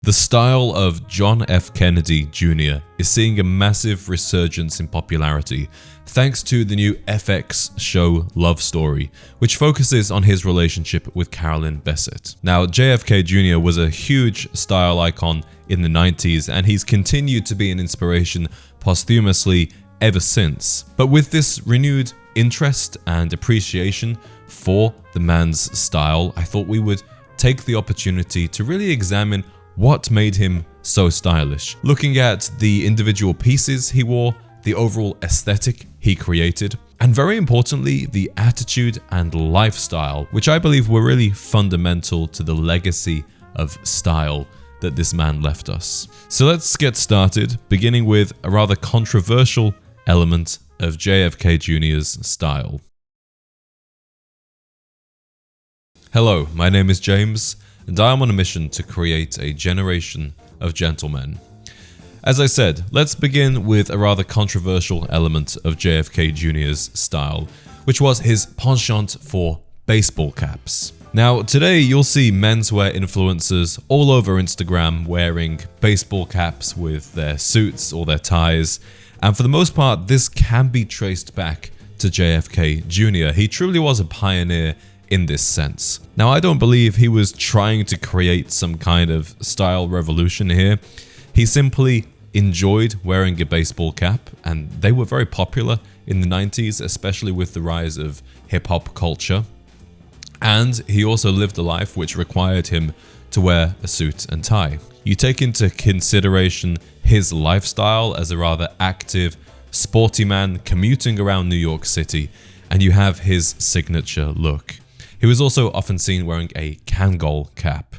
The style of John F. Kennedy Jr. is seeing a massive resurgence in popularity thanks to the new FX show Love Story, which focuses on his relationship with Carolyn Bessette. Now, JFK Jr. was a huge style icon in the 90s, and he's continued to be an inspiration posthumously ever since. But with this renewed interest and appreciation for the man's style, I thought we would take the opportunity to really examine what made him so stylish, looking at the individual pieces he wore, the overall aesthetic he created, and very importantly, the attitude and lifestyle, which I believe were really fundamental to the legacy of style that this man left us. So let's get started, beginning with a rather controversial element of JFK Jr.'s style. Hello, my name is James, and I am on a mission to create a generation of gentlemen. As I said, let's begin with a rather controversial element of JFK Jr.'s style, which was his penchant for baseball caps. Now, today you'll see menswear influencers all over Instagram wearing baseball caps with their suits or their ties, and for the most part, this can be traced back to JFK Jr. He truly was a pioneer in this sense. Now, I don't believe he was trying to create some kind of style revolution here. He simply enjoyed wearing a baseball cap, and they were very popular in the 90s, especially with the rise of hip-hop culture. And he also lived a life which required him to wear a suit and tie. You take into consideration his lifestyle as a rather active, sporty man commuting around New York City, and you have his signature look. He was also often seen wearing a Kangol cap.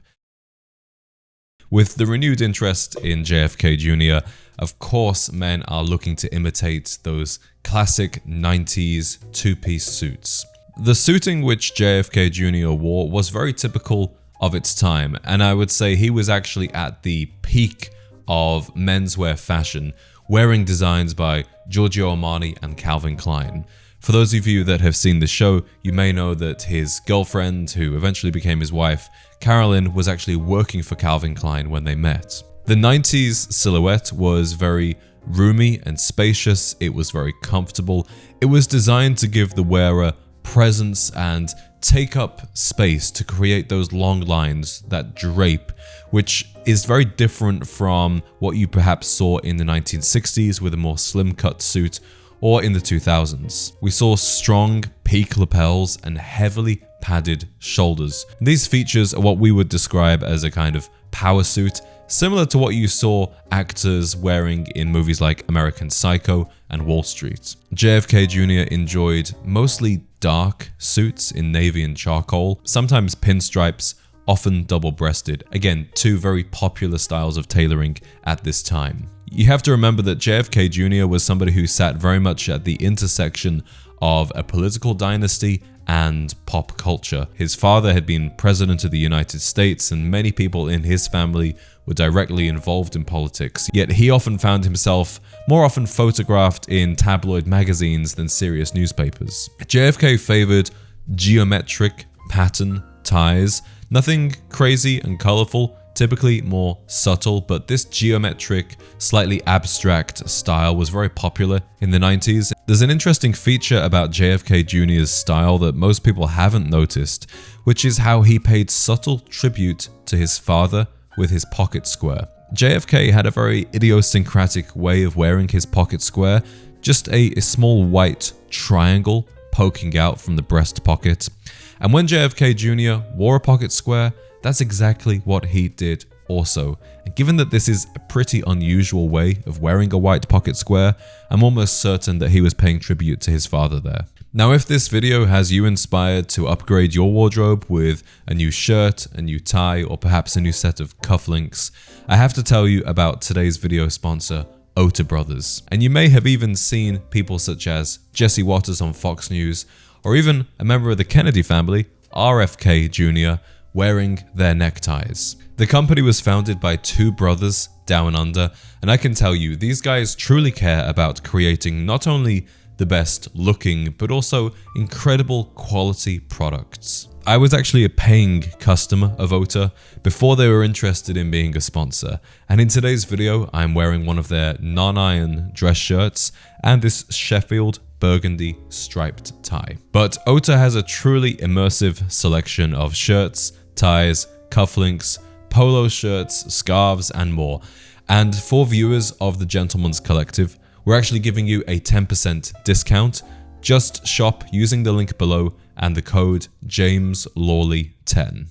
With the renewed interest in JFK Jr., of course, men are looking to imitate those classic 90s two-piece suits. The suiting which JFK Jr. wore was very typical of its time, and I would say he was actually at the peak of menswear fashion, wearing designs by Giorgio Armani and Calvin Klein. For those of you that have seen the show, you may know that his girlfriend, who eventually became his wife, Carolyn, was actually working for Calvin Klein when they met. The 90s silhouette was very roomy and spacious. It was very comfortable. It was designed to give the wearer presence and take up space to create those long lines that drape, which is very different from what you perhaps saw in the 1960s with a more slim cut suit, or in the 2000s. We saw strong peak lapels and heavily padded shoulders. These features are what we would describe as a kind of power suit, similar to what you saw actors wearing in movies like American Psycho and Wall Street. JFK Jr. enjoyed mostly dark suits in navy and charcoal, sometimes pinstripes, often double-breasted. Again, two very popular styles of tailoring at this time. You have to remember that JFK Jr. was somebody who sat very much at the intersection of a political dynasty and pop culture. His father had been president of the United States, and many people in his family were directly involved in politics, yet he often found himself more often photographed in tabloid magazines than serious newspapers. JFK favored geometric pattern ties, nothing crazy and colorful, typically more subtle, but this geometric, slightly abstract style was very popular in the 90s. There's an interesting feature about JFK Jr.'s style that most people haven't noticed, which is how he paid subtle tribute to his father with his pocket square. JFK had a very idiosyncratic way of wearing his pocket square, just a small white triangle poking out from the breast pocket. And when JFK Jr. wore a pocket square, that's exactly what he did also. And given that this is a pretty unusual way of wearing a white pocket square, I'm almost certain that he was paying tribute to his father there. Now, if this video has you inspired to upgrade your wardrobe with a new shirt, a new tie, or perhaps a new set of cufflinks, I have to tell you about today's video sponsor, Ota Brothers. And you may have even seen people such as Jesse Waters on Fox News, or even a member of the Kennedy family, RFK Jr., wearing their neckties. The company was founded by two brothers down under, and I can tell you, these guys truly care about creating not only the best looking, but also incredible quality products. I was actually a paying customer of Ota before they were interested in being a sponsor, and in today's video I'm wearing one of their non-iron dress shirts and this Sheffield burgundy striped tie. But Ota has a truly immersive selection of shirts, ties, cufflinks, polo shirts, scarves and more. And for viewers of the Gentleman's Collective, we're actually giving you a 10% discount. Just shop using the link below and the code JamesLawley10.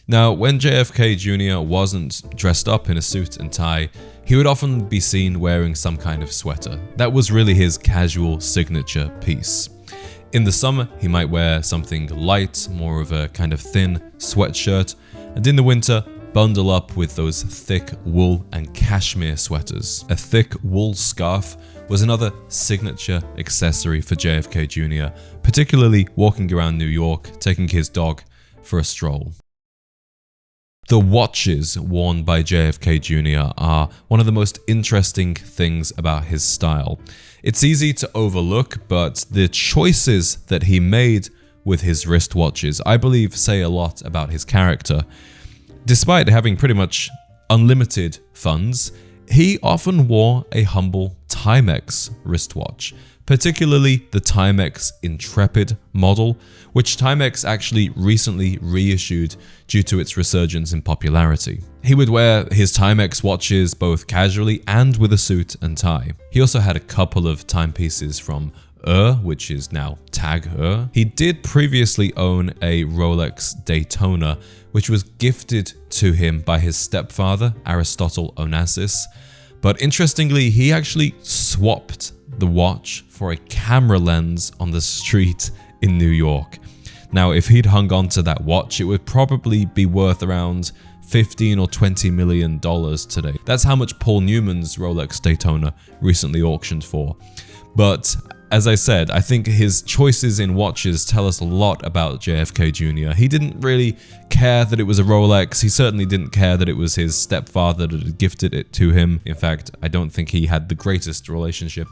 Now, when JFK Jr. wasn't dressed up in a suit and tie, he would often be seen wearing some kind of sweater. That was really his casual signature piece. In the summer, he might wear something light, more of a kind of thin sweatshirt, and in the winter, bundle up with those thick wool and cashmere sweaters. A thick wool scarf was another signature accessory for JFK Jr., particularly walking around New York, taking his dog for a stroll. The watches worn by JFK Jr. are one of the most interesting things about his style. It's easy to overlook, but the choices that he made with his wristwatches, I believe, say a lot about his character. Despite having pretty much unlimited funds, he often wore a humble Timex wristwatch, particularly the Timex Intrepid model, which Timex actually recently reissued due to its resurgence in popularity. He would wear his Timex watches both casually and with a suit and tie. He also had a couple of timepieces from which is now Tag He did previously own a Rolex Daytona, which was gifted to him by his stepfather, Aristotle Onassis. But interestingly, he actually swapped the watch for a camera lens on the street in New York. Now, if he'd hung on to that watch, it would probably be worth around $15 or $20 million today. That's how much Paul Newman's Rolex Daytona recently auctioned for. But as I said, I think his choices in watches tell us a lot about JFK Jr. He didn't really care that it was a Rolex. He certainly didn't care that it was his stepfather that had gifted it to him. In fact, I don't think he had the greatest relationship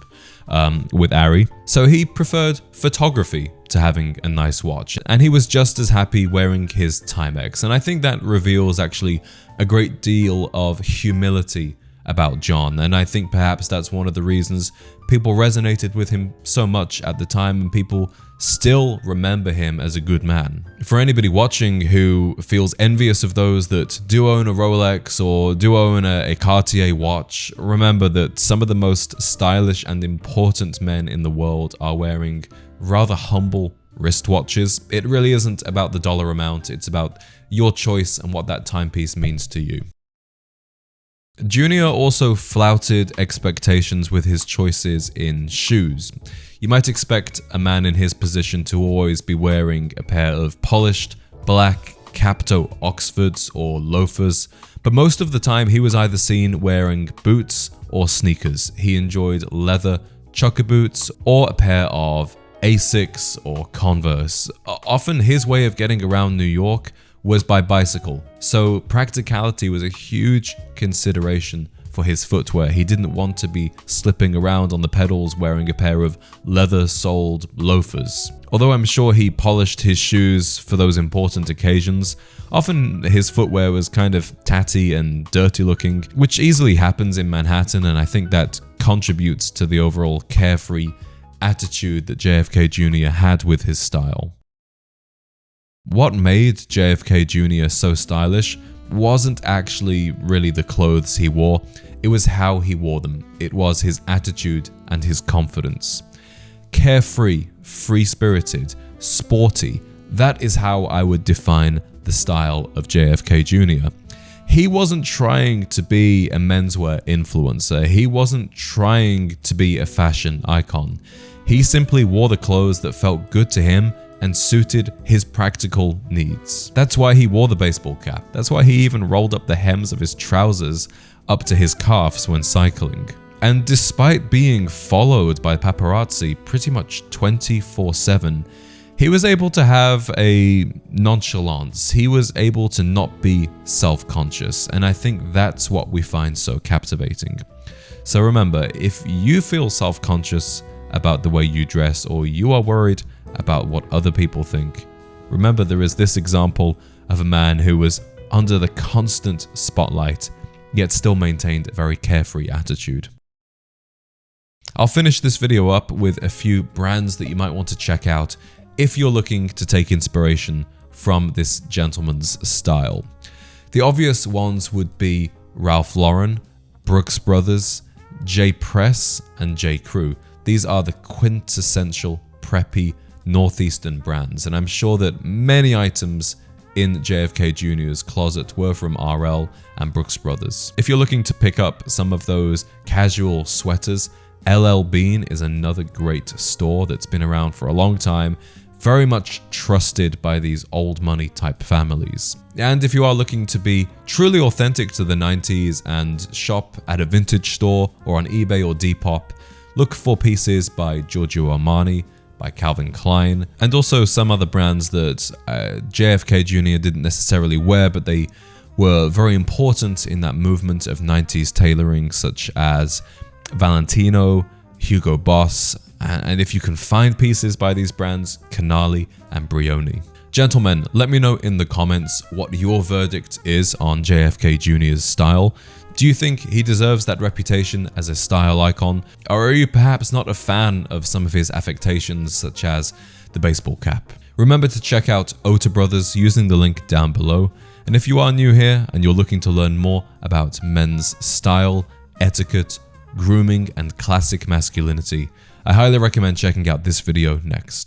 with Ari. So he preferred photography to having a nice watch. And he was just as happy wearing his Timex. And I think that reveals actually a great deal of humility about John, and I think perhaps that's one of the reasons people resonated with him so much at the time, and people still remember him as a good man. For anybody watching who feels envious of those that do own a Rolex or do own a Cartier watch, remember that some of the most stylish and important men in the world are wearing rather humble wristwatches. It really isn't about the dollar amount, it's about your choice and what that timepiece means to you. Junior also flouted expectations with his choices in shoes. You might expect a man in his position to always be wearing a pair of polished, black Capto Oxfords or loafers, but most of the time he was either seen wearing boots or sneakers. He enjoyed leather chukka boots or a pair of Asics or Converse. Often his way of getting around New York was by bicycle, so practicality was a huge consideration for his footwear. He didn't want to be slipping around on the pedals wearing a pair of leather-soled loafers. Although I'm sure he polished his shoes for those important occasions, often his footwear was kind of tatty and dirty looking, which easily happens in Manhattan, and I think that contributes to the overall carefree attitude that JFK Jr. had with his style. What made JFK Jr. so stylish wasn't actually really the clothes he wore, it was how he wore them. It was his attitude and his confidence. Carefree, free-spirited, sporty, that is how I would define the style of JFK Jr. He wasn't trying to be a menswear influencer, he wasn't trying to be a fashion icon. He simply wore the clothes that felt good to him and suited his practical needs. That's why he wore the baseball cap. That's why he even rolled up the hems of his trousers up to his calves when cycling. And despite being followed by paparazzi pretty much 24/7, he was able to have a nonchalance. He was able to not be self-conscious, and I think that's what we find so captivating. So remember, if you feel self-conscious about the way you dress, or you are worried about what other people think, Remember, there is this example of a man who was under the constant spotlight, yet still maintained a very carefree attitude. I'll finish this video up with a few brands that you might want to check out if you're looking to take inspiration from this gentleman's style. The obvious ones would be Ralph Lauren, Brooks Brothers, J Press, and J Crew. These are the quintessential preppy northeastern brands, and I'm sure that many items in JFK Jr.'s closet were from RL and Brooks Brothers. If you're looking to pick up some of those casual sweaters, LL Bean is another great store that's been around for a long time, very much trusted by these old money type families. And if you are looking to be truly authentic to the 90s and shop at a vintage store or on eBay or Depop, look for pieces by Giorgio Armani, by Calvin Klein, and also some other brands that JFK Jr. didn't necessarily wear, but they were very important in that movement of 90s tailoring, such as Valentino, Hugo Boss, and if you can find pieces by these brands, Canali and Brioni. Gentlemen, let me know in the comments what your verdict is on JFK Jr.'s style. Do you think he deserves that reputation as a style icon? Or are you perhaps not a fan of some of his affectations, such as the baseball cap? Remember to check out Ota Brothers using the link down below. And if you are new here and you're looking to learn more about men's style, etiquette, grooming, and classic masculinity, I highly recommend checking out this video next.